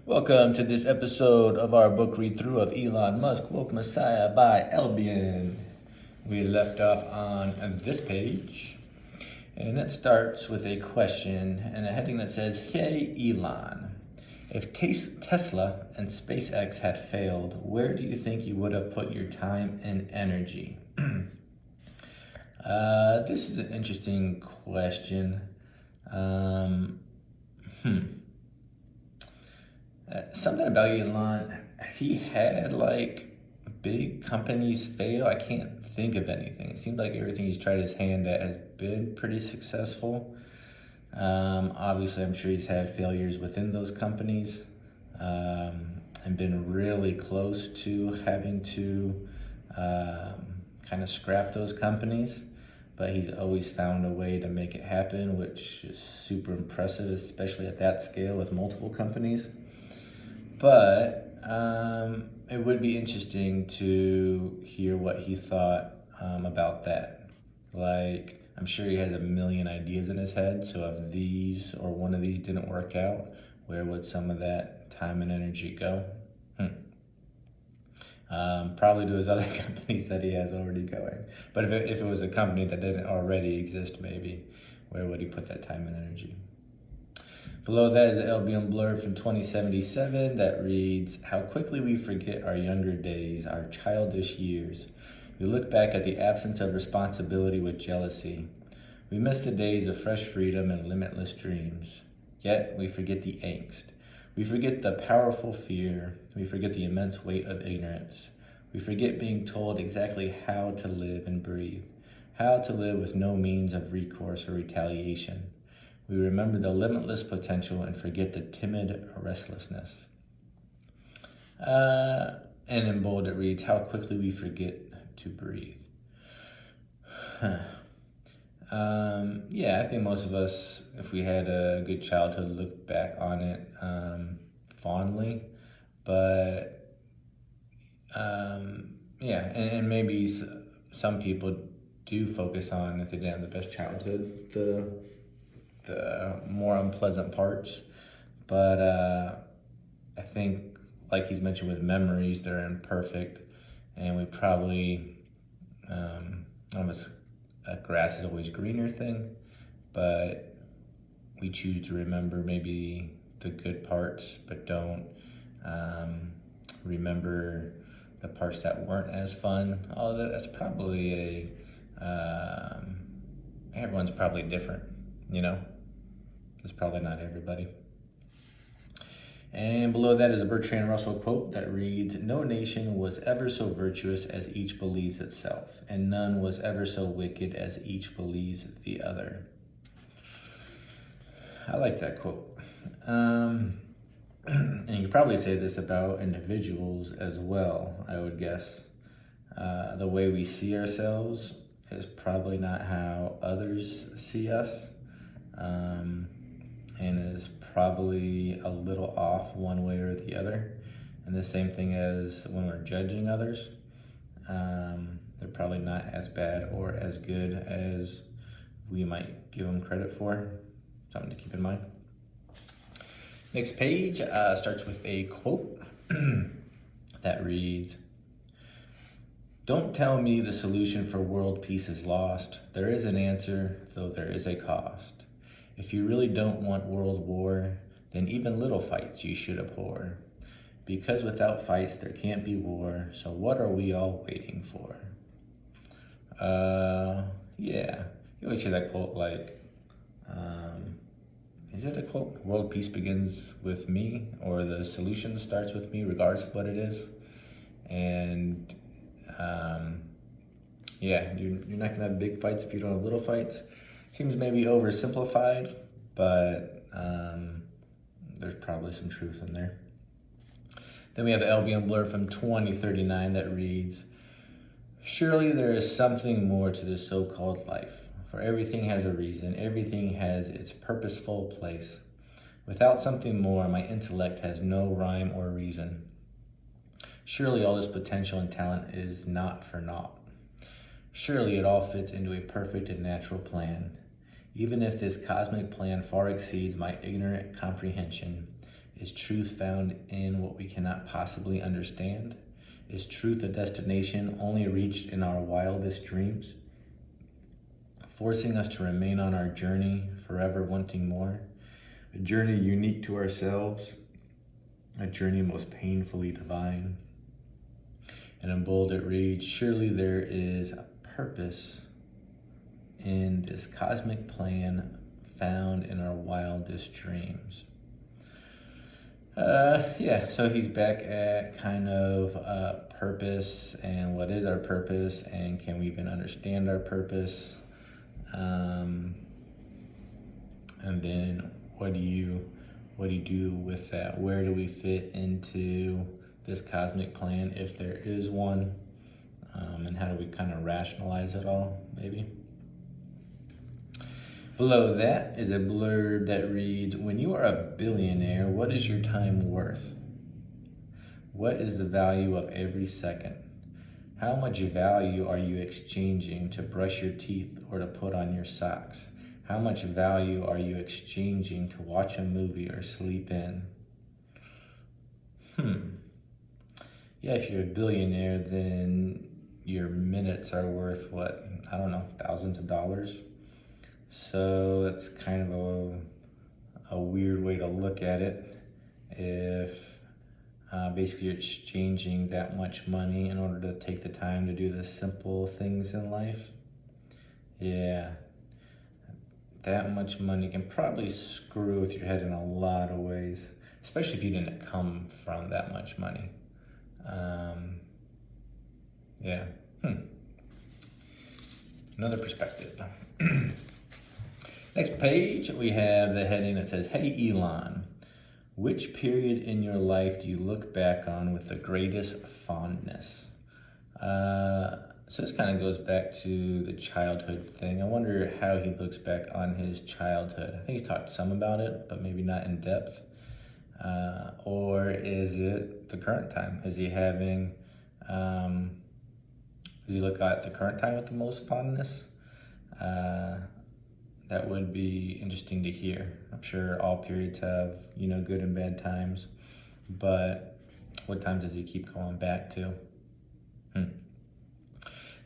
Welcome to this episode of our book read through of Elon Musk, Woke Messiah by Albion. We left off on this page, and it starts with a question and a heading that says, Hey Elon, if Tesla and SpaceX had failed, where do you think you would have put your time and energy? This is an interesting question. Um, hmm. Something about Elon, has he had like big companies fail? I can't think of anything. It seems like everything he's tried his hand at has been pretty successful. Obviously, I'm sure he's had failures within those companies and been really close to having to kind of scrap those companies. But he's always found a way to make it happen, which is super impressive, especially at that scale with multiple companies. But it would be interesting to hear what he thought about that. Like, I'm sure he has a million ideas in his head, so if these or one of these didn't work out, where would some of that time and energy go? Probably to his other companies that he has already going. But if it was a company that didn't already exist, maybe, where would he put that time and energy? Below that is an Albion blurb from 2077 that reads, How quickly we forget our younger days, our childish years. We look back at the absence of responsibility with jealousy. We miss the days of fresh freedom and limitless dreams. Yet we forget the angst. We forget the powerful fear. We forget the immense weight of ignorance. We forget being told exactly how to live and breathe, how to live with no means of recourse or retaliation. We remember the limitless potential and forget the timid restlessness. And in bold it reads, How quickly we forget to breathe. Yeah, I think most of us, if we had a good childhood, look back on it fondly. But yeah, and maybe some people do focus on, if they didn't have the best childhood, the more unpleasant parts. But I think, like he's mentioned with memories, they're imperfect, and we probably almost a grass is always greener thing, but we choose to remember maybe the good parts, but don't remember the parts that weren't as fun. Oh, that's probably everyone's probably different, you know? It's probably not everybody. And below that is a Bertrand Russell quote that reads, No nation was ever so virtuous as each believes itself, and none was ever so wicked as each believes the other. I like that quote. And you could probably say this about individuals as well, I would guess. The way we see ourselves is probably not how others see us. And is probably a little off one way or the other. And the same thing as when we're judging others. They're probably not as bad or as good as we might give them credit for. Something to keep in mind. Next page starts with a quote that reads, Don't tell me the solution for world peace is lost. There is an answer, though there is a cost. If you really don't want world war, then even little fights you should abhor. Because without fights there can't be war, so what are we all waiting for? Yeah. You always hear that quote like, is it a quote? World peace begins with me, or the solution starts with me, regardless of what it is. And yeah, you're not gonna have big fights if you don't have little fights. Seems maybe oversimplified, but there's probably some truth in there. Then we have the Albion blurb from 2039 that reads, Surely there is something more to this so-called life, for everything has a reason, everything has its purposeful place. Without something more, my intellect has no rhyme or reason. Surely all this potential and talent is not for naught. Surely it all fits into a perfect and natural plan. Even if this cosmic plan far exceeds my ignorant comprehension, Is truth found in what we cannot possibly understand? Is truth a destination only reached in our wildest dreams, forcing us to remain on our journey, forever wanting more? A journey unique to ourselves, a journey most painfully divine. And in bold it reads, surely there is a purpose in this cosmic plan found in our wildest dreams. Yeah, so he's back at kind of purpose and what is our purpose and can we even understand our purpose? And then what do you do with that? Where do we fit into this cosmic plan if there is one? And how do we kind of rationalize it all, maybe? Below that is a blurb that reads, when you are a billionaire, what is your time worth? What is the value of every second? How much value are you exchanging to brush your teeth or to put on your socks? How much value are you exchanging to watch a movie or sleep in? Yeah, if you're a billionaire, then your minutes are worth what? I don't know, thousands of dollars. So that's kind of a weird way to look at it. If basically you're exchanging that much money in order to take the time to do the simple things in life. Yeah, that much money can probably screw with your head in a lot of ways, especially if you didn't come from that much money. Yeah. Another perspective. Next page, we have the heading that says, hey Elon, which period in your life do you look back on with the greatest fondness? So this kind of goes back to the childhood thing. I wonder how he looks back on his childhood. I think he's talked some about it, but maybe not in depth. Or is it the current time? Is he having, does he look at the current time with the most fondness? That would be interesting to hear. I'm sure all periods have, good and bad times, but what times does he keep going back to? Then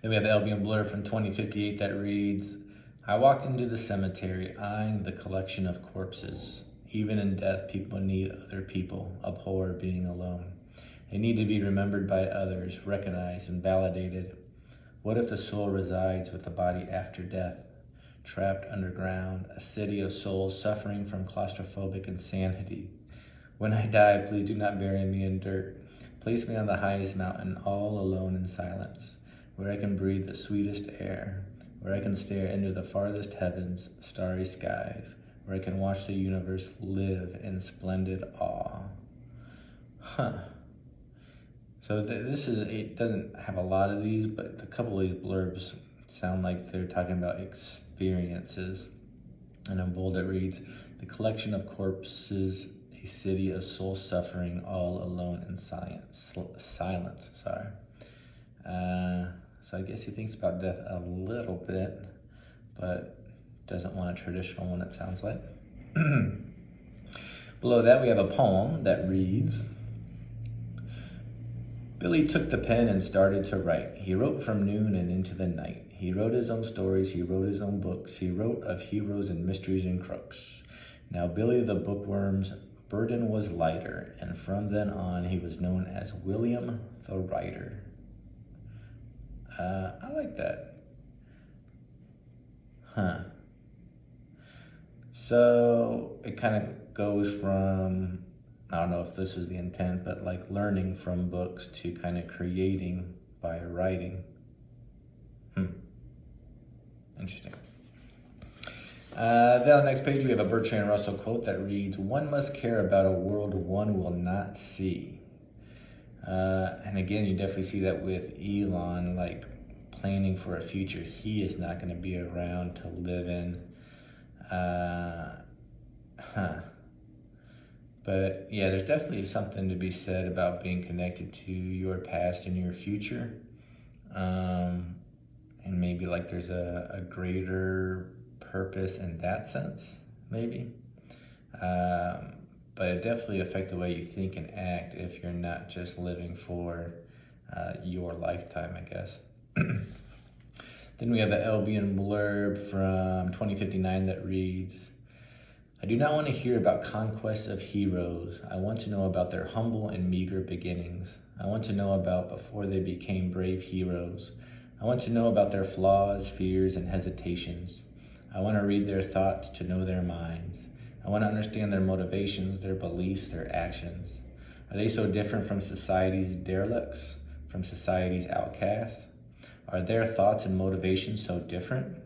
we have the Albion Blur from 2058 that reads, I walked into the cemetery, eyeing the collection of corpses. Even in death, people need other people, abhor being alone. They need to be remembered by others, recognized and validated. What if the soul resides with the body after death? Trapped underground, a city of souls suffering from claustrophobic insanity. When I die, please do not bury me in dirt. Place me on the highest mountain, all alone in silence, where I can breathe the sweetest air, where I can stare into the farthest heavens, starry skies, where I can watch the universe live in splendid awe. So it doesn't have a lot of these, but a couple of these blurbs sound like they're talking about experiences. And in bold it reads, the collection of corpses, a city of soul suffering, all alone in silence. So I guess he thinks about death a little bit, but doesn't want a traditional one, it sounds like. Below that we have a poem that reads, Billy took the pen and started to write. He wrote from noon and into the night. He wrote his own stories, he wrote his own books. He wrote of heroes and mysteries and crooks. Now Billy the Bookworm's burden was lighter, and from then on he was known as William the Writer. I like that. So it kind of goes from, I don't know if this was the intent, but like learning from books to kind of creating by writing. Interesting. Then on the next page we have a Bertrand Russell quote that reads, one must care about a world one will not see. And again, you definitely see that with Elon, like planning for a future he is not going to be around to live in. But yeah, there's definitely something to be said about being connected to your past and your future. And maybe like there's a greater purpose in that sense, maybe. but it definitely affects the way you think and act if you're not just living for your lifetime, I guess. Then we have an Albion blurb from 2059 that reads, I do not want to hear about conquests of heroes. I want to know about their humble and meager beginnings. I want to know about before they became brave heroes. I want to know about their flaws, fears, and hesitations. I want to read their thoughts to know their minds. I want to understand their motivations, their beliefs, their actions. Are they so different from society's derelicts, from society's outcasts? Are their thoughts and motivations so different?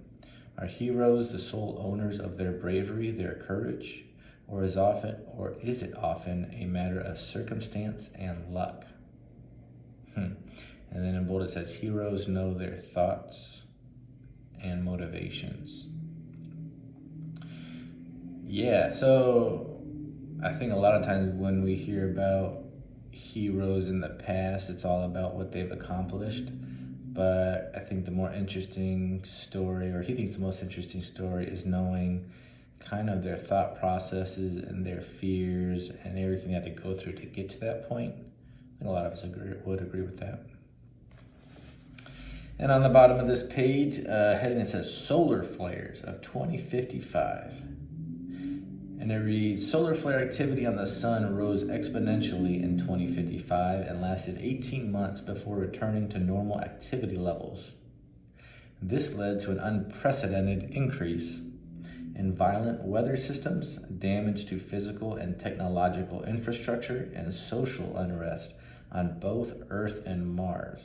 Are heroes the sole owners of their bravery, their courage? Or is it often a matter of circumstance and luck? And then in bold it says, heroes know their thoughts and motivations. Yeah, so I think a lot of times when we hear about heroes in the past, it's all about what they've accomplished. But I think the more interesting story, or he thinks the most interesting story, is knowing kind of their thought processes and their fears and everything they had to go through to get to that point. I think a lot of us would agree with that. And on the bottom of this page, heading it says solar flares of 2055. And it reads, solar flare activity on the sun rose exponentially in 2055 and lasted 18 months before returning to normal activity levels. This led to an unprecedented increase in violent weather systems, damage to physical and technological infrastructure, and social unrest on both Earth and Mars.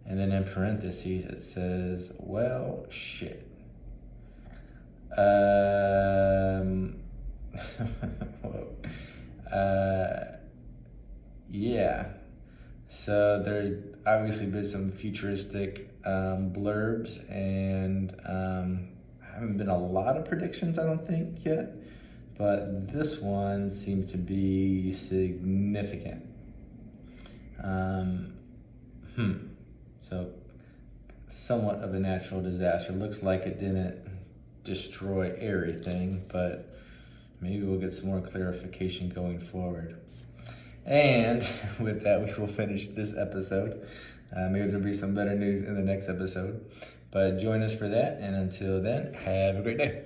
And then in parentheses it says, well, shit. Yeah. So there's obviously been some futuristic blurbs, and haven't been a lot of predictions, I don't think, yet. But this one seems to be significant. So somewhat of a natural disaster. Looks like it didn't destroy everything, but maybe we'll get some more clarification going forward. And with that, we will finish this episode. Maybe there'll be some better news in the next episode. But join us for that, and until then, have a great day.